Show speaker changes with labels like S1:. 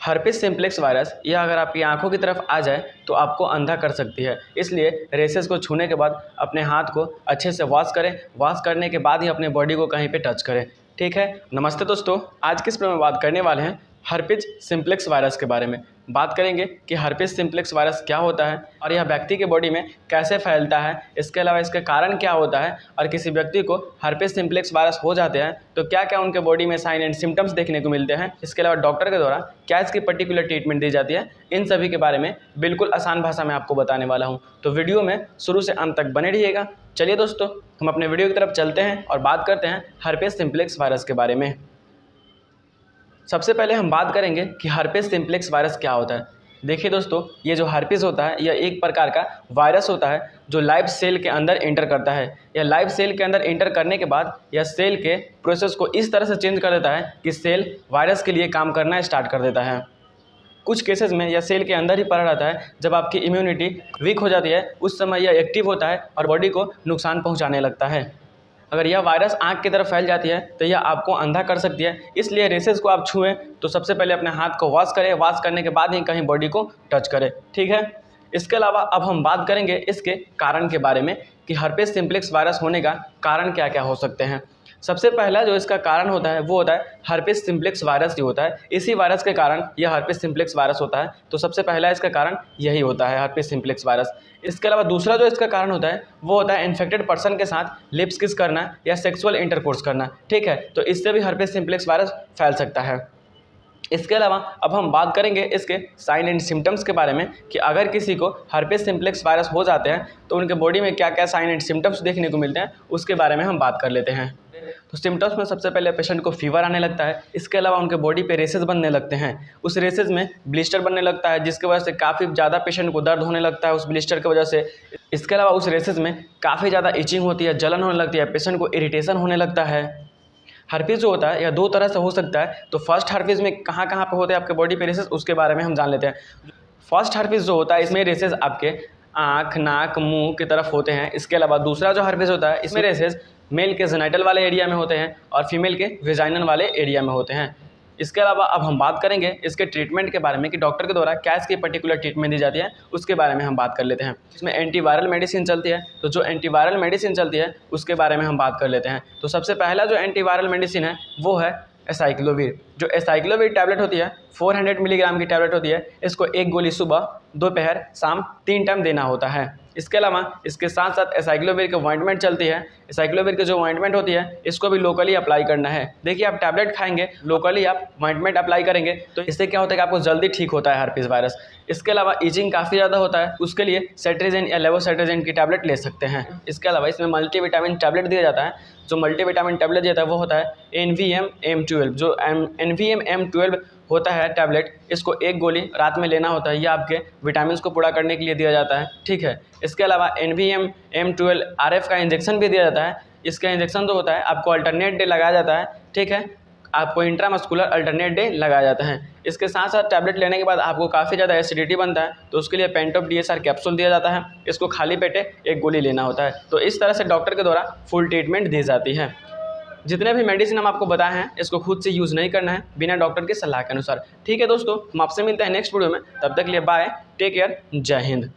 S1: Herpes simplex virus यह अगर आपकी आंखों की तरफ आ जाए तो आपको अंधा कर सकती है। इसलिए रेसेस को छूने के बाद अपने हाथ को अच्छे से वॉश करें। वॉश करने के बाद ही अपने बॉडी को कहीं पे टच करें। ठीक है। नमस्ते दोस्तों, आज की इस पर में बात करने वाले हैं हर्पिस सिम्प्लेक्स वायरस के बारे में। बात करेंगे कि हर्पिस सिम्प्लेक्स वायरस क्या होता है और यह व्यक्ति के बॉडी में कैसे फैलता है, इसके अलावा इसके कारण क्या होता है, और किसी व्यक्ति को हर्पिस सिम्प्लेक्स वायरस हो जाते हैं तो क्या क्या उनके बॉडी में साइन एंड सिम्टम्स देखने को मिलते हैं, इसके अलावा डॉक्टर के द्वारा क्या इसकी पर्टिकुलर ट्रीटमेंट दी जाती है, इन सभी के बारे में बिल्कुल आसान भाषा में आपको बताने वाला हूँ। तो वीडियो में शुरू से अंत तक बने रहिएगा। चलिए दोस्तों, हम अपने वीडियो की तरफ चलते हैं और बात करते हैं हर्पिस सिम्प्लेक्स वायरस के बारे में। सबसे पहले हम बात करेंगे कि हर्पिस सिम्प्लेक्स वायरस क्या होता है। देखिए दोस्तों, ये जो हर्पिस होता है यह एक प्रकार का वायरस होता है जो लाइव सेल के अंदर एंटर करता है। यह लाइव सेल के अंदर एंटर करने के बाद यह सेल के प्रोसेस को इस तरह से चेंज कर देता है कि सेल वायरस के लिए काम करना स्टार्ट कर देता है। कुछ केसेस में यह सेल के अंदर ही पड़ा रहता है। जब आपकी इम्यूनिटी वीक हो जाती है उस समय यह एक्टिव होता है और बॉडी को नुकसान पहुँचाने लगता है। अगर यह वायरस आँख की तरफ फैल जाती है तो यह आपको अंधा कर सकती है। इसलिए रेसेस को आप छुएं तो सबसे पहले अपने हाथ को वॉश करें। वॉश करने के बाद ही कहीं बॉडी को टच करें। ठीक है। इसके अलावा अब हम बात करेंगे इसके कारण के बारे में कि हर्पिस सिम्प्लेक्स वायरस होने का कारण क्या क्या हो सकते हैं। सबसे पहला जो इसका कारण होता है वो होता है हर्पिस सिम्प्लेक्स वायरस ही होता है। इसी वायरस के कारण यह हर्पिस सिम्प्लेक्स वायरस होता है। तो सबसे पहला इसका कारण यही होता है, हर्पिस सिम्प्लेक्स वायरस। इसके अलावा दूसरा जो इसका कारण होता है वो होता है इन्फेक्टेड पर्सन के साथ लिप्स किस करना या सेक्सुअल इंटरकोर्स करना। ठीक है। तो इससे भी हर्पिस सिम्प्लेक्स वायरस फैल सकता है। इसके अलावा अब हम बात करेंगे इसके साइन एंड सिम्टम्स के बारे में कि अगर किसी को हर्पिस सिम्प्लेक्स वायरस हो जाते हैं तो उनके बॉडी में क्या क्या साइन एंड सिम्टम्स देखने को मिलते हैं, उसके बारे में हम बात कर लेते हैं। तो सिम्टम्स में सबसे पहले पेशेंट को फीवर आने लगता है। इसके अलावा उनके बॉडी पे रेसेस बनने लगते हैं। उस रेसेस में ब्लिस्टर बनने लगता है जिसकी वजह से काफ़ी ज़्यादा पेशेंट को दर्द होने लगता है उस ब्लिस्टर की वजह से। इसके अलावा उस रेसेस में काफ़ी ज़्यादा इचिंग होती है, जलन होने लगती है, पेशेंट को इरिटेशन होने लगता है। हर्पिस जो होता है यह दो तरह से हो सकता है। तो फर्स्ट हर्पिस में कहाँ कहाँ पे होते हैं आपके बॉडी पे रेसेस, उसके बारे में हम जान लेते हैं। फर्स्ट हर्पिस जो होता है इसमें रेसेस आपके आँख, नाक, मुंह की तरफ होते हैं। इसके अलावा दूसरा जो हर्पिस होता है इसमें रेसेस मेल के जेनाइटल वाले एरिया में होते हैं और फीमेल के वेजाइनल वाले एरिया में होते हैं। इसके अलावा अब हम बात करेंगे इसके ट्रीटमेंट के बारे में कि डॉक्टर के द्वारा क्या इसकी पर्टिकुलर ट्रीटमेंट दी जाती है, उसके बारे में हम बात कर लेते हैं। इसमें एंटीवायरल मेडिसिन चलती है। तो जो एंटीवायरल मेडिसिन चलती है उसके बारे में हम बात कर लेते हैं। तो सबसे पहला जो एंटीवायरल मेडिसिन है वो है एसाइक्लोविर। जो एसाइक्लोविर टैबलेट होती है 400 मिलीग्राम की टैबलेट होती है। इसको एक गोली सुबह, दोपहर, शाम 3 टाइम देना होता है। इसके अलावा इसके साथ साथ एसाइक्लोविर की ऑइंटमेंट चलती है। एसाइक्लोविर की जो ऑइंटमेंट होती है इसको भी लोकली अप्लाई करना है। देखिए, आप टैबलेट खाएंगे, लोकली आप ऑइंटमेंट अप्लाई करेंगे तो इससे क्या होता है कि आपको जल्दी ठीक होता है हर्पिस वायरस। इसके अलावा इचिंग काफ़ी ज़्यादा होता है, उसके लिए सेट्रिजिन या लेवोसेट्रिजिन की टैबलेट ले सकते हैं। इसके अलावा इसमें मल्टीविटामिन टैबलेट दिया जाता है। जो मल्टीविटामिन टैबलेट दिया जाता है वो होता है NVM-M12। जो NVM-M12 होता है टैबलेट, इसको एक गोली रात में लेना होता है। यह आपके विटामिन को पूरा करने के लिए दिया जाता है। ठीक है। इसके अलावा NVM-M12 RF का इंजेक्शन भी दिया जाता है। इसका इंजेक्शन जो होता है आपको अल्टरनेट डे लगाया जाता है। ठीक है। आपको इंट्रामस्कुलर अल्टरनेट डे लगाया जाता है। इसके साथ साथ टैबलेट लेने के बाद आपको काफ़ी ज़्यादा एसिडिटी बनता है तो उसके लिए पेंटॉप DSR कैप्सूल दिया जाता है। इसको खाली पेटे एक गोली लेना होता है। तो इस तरह से डॉक्टर के द्वारा फुल ट्रीटमेंट दी जाती है। जितने भी मेडिसिन हम आपको बताए हैं इसको खुद से यूज़ नहीं करना है, बिना डॉक्टर की सलाह के अनुसार। ठीक है दोस्तों, हम आपसे मिलते हैं नेक्स्ट वीडियो में। तब तक के लिए बाय, टेक केयर, जय हिंद।